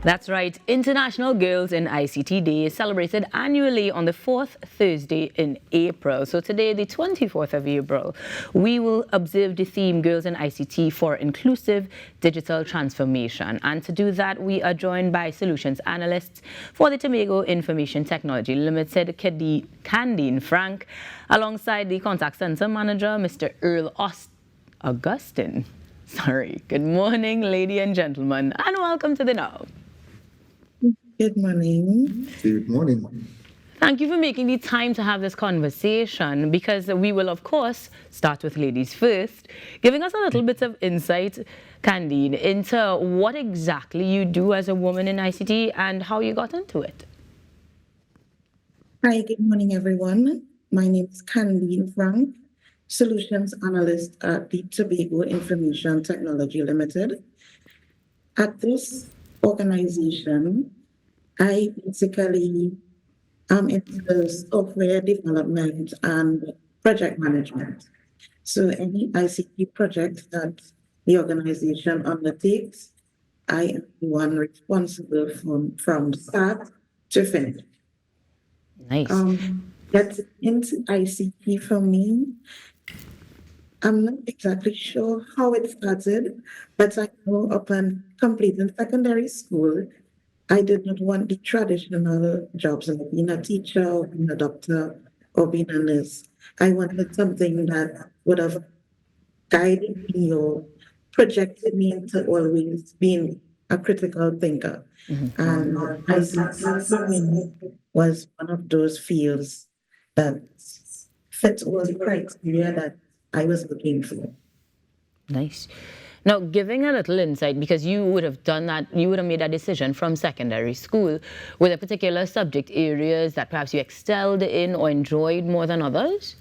That's right. International Girls in ICT Day is celebrated annually on the fourth Thursday in April. So today, the 24th of April, we will observe the theme Girls in ICT for Inclusive Digital Transformation. And to do that, we are joined by Solutions Analyst for the Tobago Information Technology Ltd, Candine Frank, alongside the Contact Center Manager, Mr. Earl Augustin. Sorry. Good morning, ladies and gentlemen, and welcome to the Now. Good morning. Good morning. Thank you for making the time to have this conversation, because we will, of course, start with ladies first, giving us a little bit of insight, Candine, into what exactly you do as a woman in ICT and how you got into it. Hi, good morning, everyone. My name is Candine Frank, Solutions Analyst at the Tobago Information Technology Ltd. At this organization, I basically am into software development and project management. So any ICT project that the organization undertakes, I am the one responsible from start to finish. Nice. Getting into ICT for me, I'm not exactly sure how it started, but I know upon completing secondary school, I did not want the traditional jobs like being a teacher or being a doctor or being a nurse. I wanted something that would have guided me or projected me into always being a critical thinker. And ICT for me was one of those fields that fit all the criteria that I was looking for. Nice. Now, giving a little insight, because you would have done that, you would have made a decision from secondary school, were there particular subject areas that perhaps you excelled in or enjoyed more than others?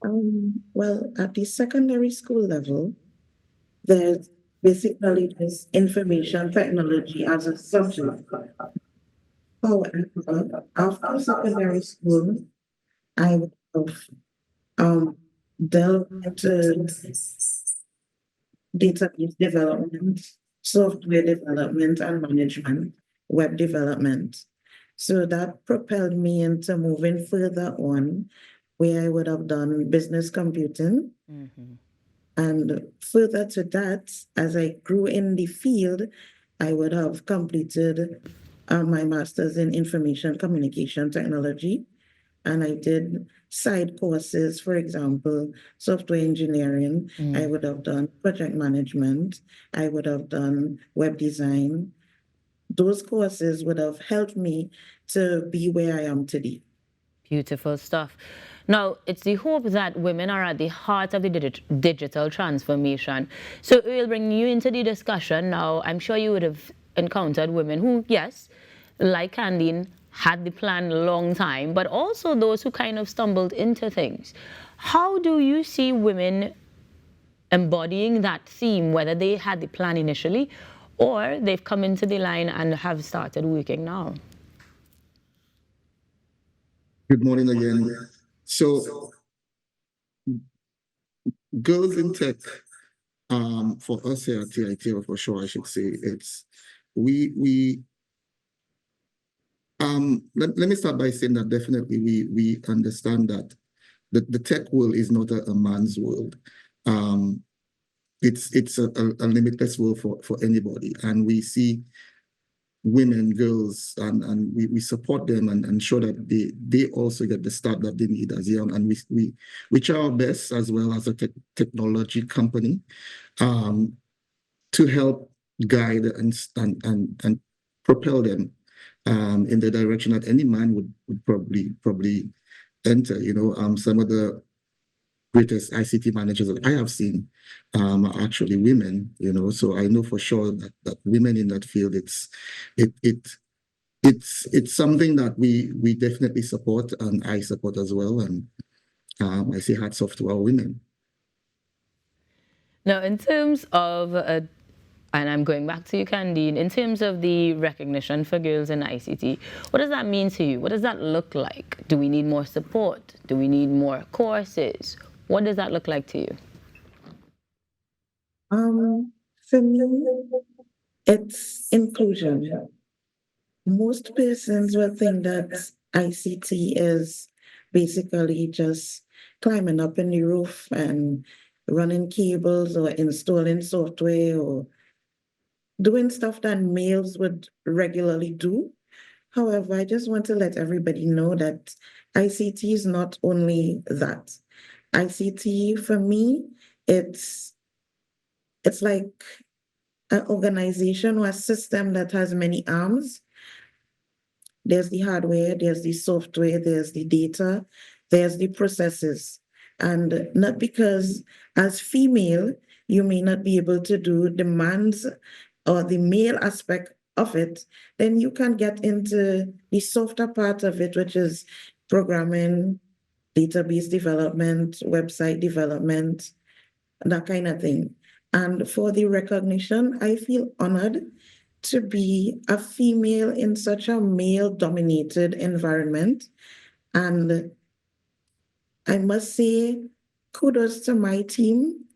Well, at the secondary school level, there's basically this information technology as a subject. However, after secondary school, I would have delved into database development, software development and management, web development. So that propelled me into moving further on, where I would have done business computing. And further to that, as I grew in the field, I would have completed my master's in information communication technology. And I did side courses, for example, software engineering. I would have done project management. I would have done web design. Those courses would have helped me to be where I am today. Beautiful stuff. Now, it's the hope that women are at the heart of the digital transformation. So we'll bring you into the discussion now. I'm sure you would have encountered women who, yes, like Candine, had the plan a long time, but also those who kind of stumbled into things. How do you see women embodying that theme, whether they had the plan initially or they've come into the line and have started working now? Good morning again. So, girls in tech, for us here at TIT, or for sure, I should say, it's let me start by saying that definitely we understand that the tech world is not a man's world. It's a limitless world for anybody, and we see women, girls, and we support them and ensure that they also get the start that they need as young. And we try our best, as well as a technology company, to help guide and propel them in the direction that any man would probably enter. Some of the greatest ICT managers that I have seen are actually women. So I know for sure that women in that field, it's something that we definitely support, and I support as well. And I say hats off to our women. Now, in terms of and I'm going back to you, Candine, in terms of the recognition for girls in ICT, what does that mean to you? What does that look like? Do we need more support? Do we need more courses? What does that look like to you? For me, It's inclusion. Most persons will think that ICT is basically just climbing up in the roof and running cables or installing software or doing stuff that males would regularly do. However, I just want to let everybody know that ICT is not only that. ICT for me, it's like an organization or a system that has many arms. There's the hardware, there's the software, there's the data, there's the processes. And not because as female, you may not be able to do demands or the male aspect of it, then you can get into the softer part of it, which is programming, database development, website development, that kind of thing. And for the recognition, I feel honored to be a female in such a male-dominated environment. And I must say, kudos to my team.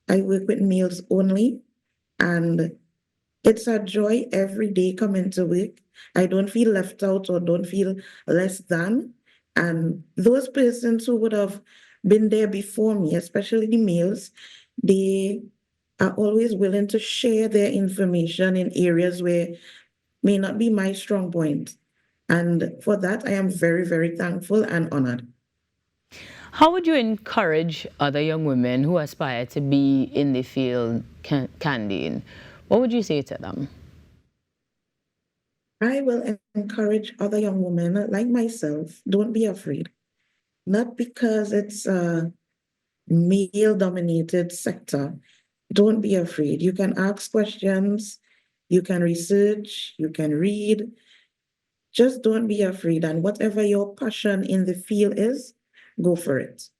I work with males only, and it's a joy every day coming to work. I don't feel left out or don't feel less than. And those persons who would have been there before me, especially the males, they are always willing to share their information in areas where may not be my strong point. And for that, I am very, very thankful and honored. How would you encourage other young women who aspire to be in the field, Candine? What would you say to them? I will encourage other young women like myself, don't be afraid. Not because it's a male-dominated sector. Don't be afraid. You can ask questions, you can research, you can read. Just don't be afraid. And whatever your passion in the field is, go for it.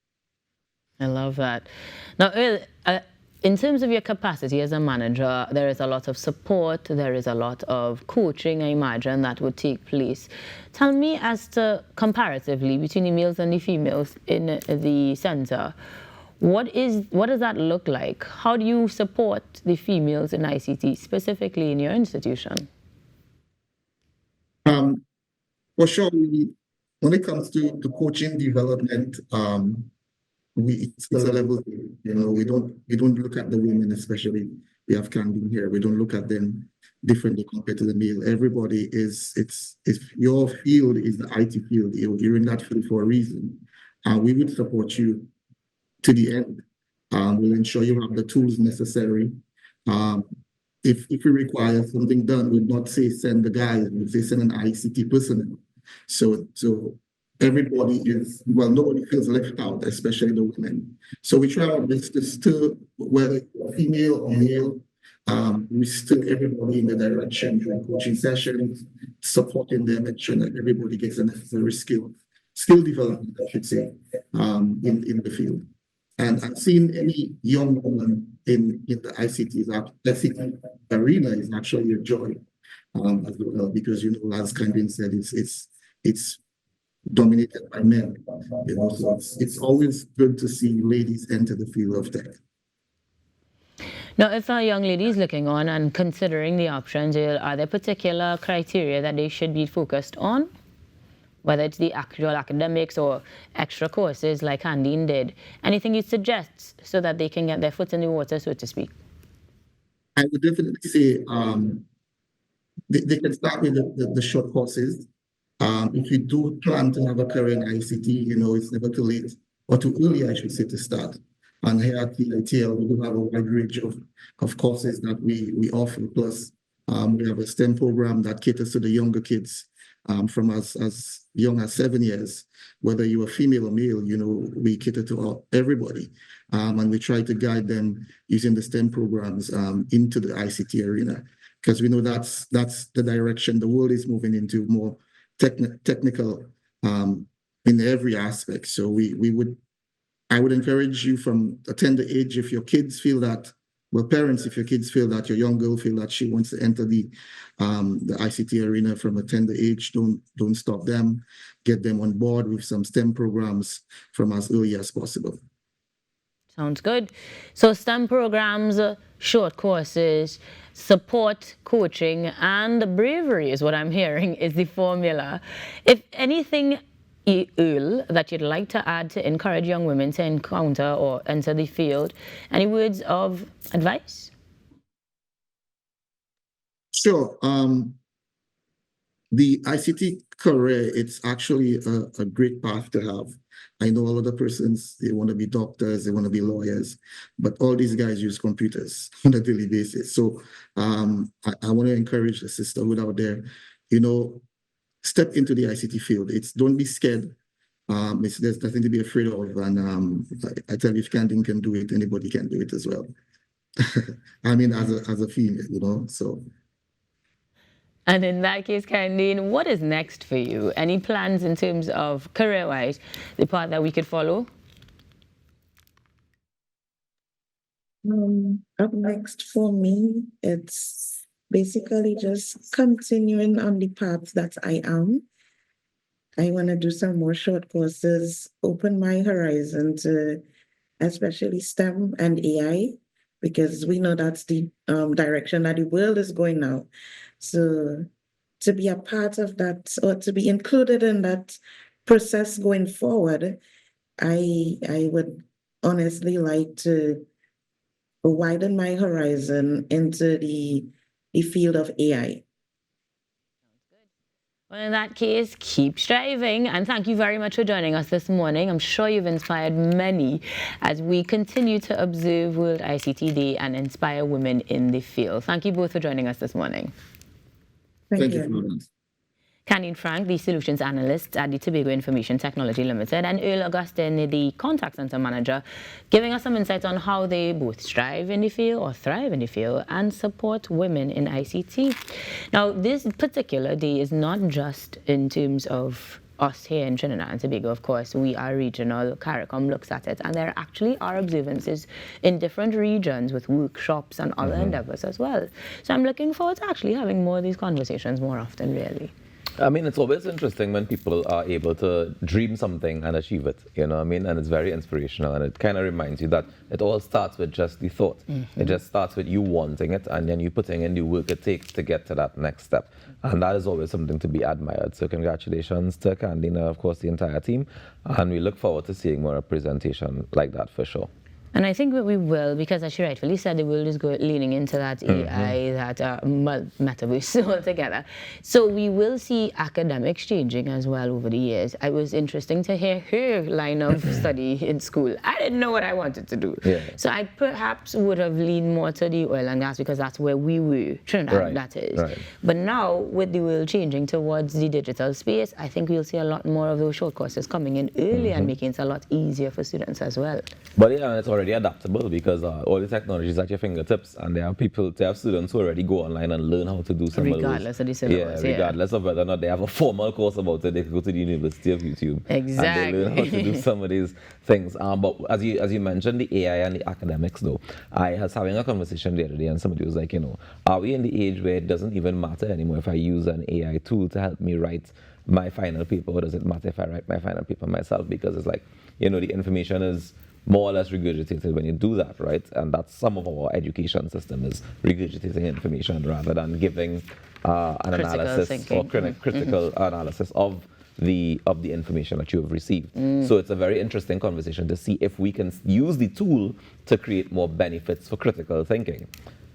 I love that. Now, Earl, in terms of your capacity as a manager, there is a lot of support, there is a lot of coaching, I imagine, that would take place. Tell me as to, comparatively, between the males and the females in the center, what does that look like? How do you support the females in ICT, specifically in your institution? For sure, when it comes to coaching development, it's a level, we don't look at the women, especially we have Candine here. We don't look at them differently compared to the male. Everybody if your field is the IT field, you're in that field for a reason. We would support you to the end. We'll ensure you have the tools necessary. If we require something done, we'll not say send the guys, we'll say send an ICT personnel. So everybody nobody feels left out, especially the women. So we try our best to still, whether female or male, we still everybody in the direction during coaching sessions, supporting them, ensuring that everybody gets the necessary skill development, I should say, in the field. And seeing any young woman in the ICT arena is actually a joy as well, because as Candine said, it's dominated by men. So it's always good to see ladies enter the field of tech. Now, if a young lady is looking on and considering the options, are there particular criteria that they should be focused on? Whether it's the actual academics or extra courses like Candine did. Anything you suggest so that they can get their foot in the water, so to speak? I would definitely say they can start with the short courses. If you do plan to have a career in ICT, it's never too late, or too early, I should say, to start. And here at TITL, we do have a wide range of courses that we offer. Plus, we have a STEM program that caters to the younger kids from as young as 7 years. Whether you're a female or male, we cater to everybody. And we try to guide them using the STEM programs into the ICT arena. Because we know that's the direction the world is moving into, more technical in every aspect. So I would encourage you from a tender age, if your kids feel that, parents, if your kids feel that, your young girl feel that she wants to enter the ICT arena from a tender age, don't stop them. Get them on board with some STEM programs from as early as possible. Sounds good. So STEM programs, short courses, support, coaching, and bravery is what I'm hearing is the formula. If anything, Earl, that you'd like to add to encourage young women to encounter or enter the field, any words of advice? Sure. The ICT career, it's actually a great path to have. I know a lot of persons, they want to be doctors, they want to be lawyers, but all these guys use computers on a daily basis. So I want to encourage the sisterhood out there, step into the ICT field. Don't be scared. There's nothing to be afraid of. And I tell you, if Candine can do it, anybody can do it as well. I mean, as a female, so. And in that case, Candine, what is next for you? Any plans in terms of career-wise, the path that we could follow? Up next for me, it's basically just continuing on the path that I am. I want to do some more short courses, open my horizon to especially STEM and AI, because we know that's the direction that the world is going now. So to be a part of that or to be included in that process going forward, I would honestly like to widen my horizon into the field of AI. Well, in that case, keep striving, and thank you very much for joining us this morning. I'm sure you've inspired many as we continue to observe World ICT Day and inspire women in the field. Thank you both for joining us this morning. Thank you. Candine Frank, the Solutions Analyst at the Tobago Information Technology Ltd, and Earl Augustin, the Contact Center Manager, giving us some insights on how they both strive in the field or thrive in the field and support women in ICT. Now, this particular day is not just in terms of us here in Trinidad and Tobago. Of course, we are regional. CARICOM looks at it, and there actually are observances in different regions with workshops and other endeavors as well. So I'm looking forward to actually having more of these conversations more often, really. I mean, it's always interesting when people are able to dream something and achieve it, you know what I mean? And it's very inspirational, and it kind of reminds you that it all starts with just the thought. It just starts with you wanting it, and then you putting in the work it takes to get to that next step. And that is always something to be admired. So congratulations to Candine, of course, the entire team. And we look forward to seeing more representation like that for sure. And I think that we will, because as she rightfully said, the world is leaning into that AI, that metaverse altogether. So we will see academics changing as well over the years. It was interesting to hear her line of study in school. I didn't know what I wanted to do. Yeah. So I perhaps would have leaned more to the oil and gas because that's where we were, Trinidad, that is. Right. But now, with the world changing towards the digital space, I think we'll see a lot more of those short courses coming in early and making it a lot easier for students as well. But yeah, it's already adaptable because all the technology is at your fingertips, and there are students who already go online and learn how to do some regardless of the syllabus. Yeah, regardless of whether or not they have a formal course about it, they can go to the University of YouTube. Exactly. And they learn how to do some of these things. But as you mentioned, the AI and the academics though, I was having a conversation the other day and somebody was like, are we in the age where it doesn't even matter anymore if I use an AI tool to help me write my final paper, or does it matter if I write my final paper myself? Because it's like, the information is more or less regurgitated when you do that, right? And that's some of our education system is regurgitating information rather than giving an analysis or critical analysis of the information that you have received. So it's a very interesting conversation to see if we can use the tool to create more benefits for critical thinking.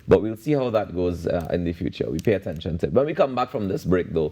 But we'll see how that goes in the future. We pay attention to it. When we come back from this break, though,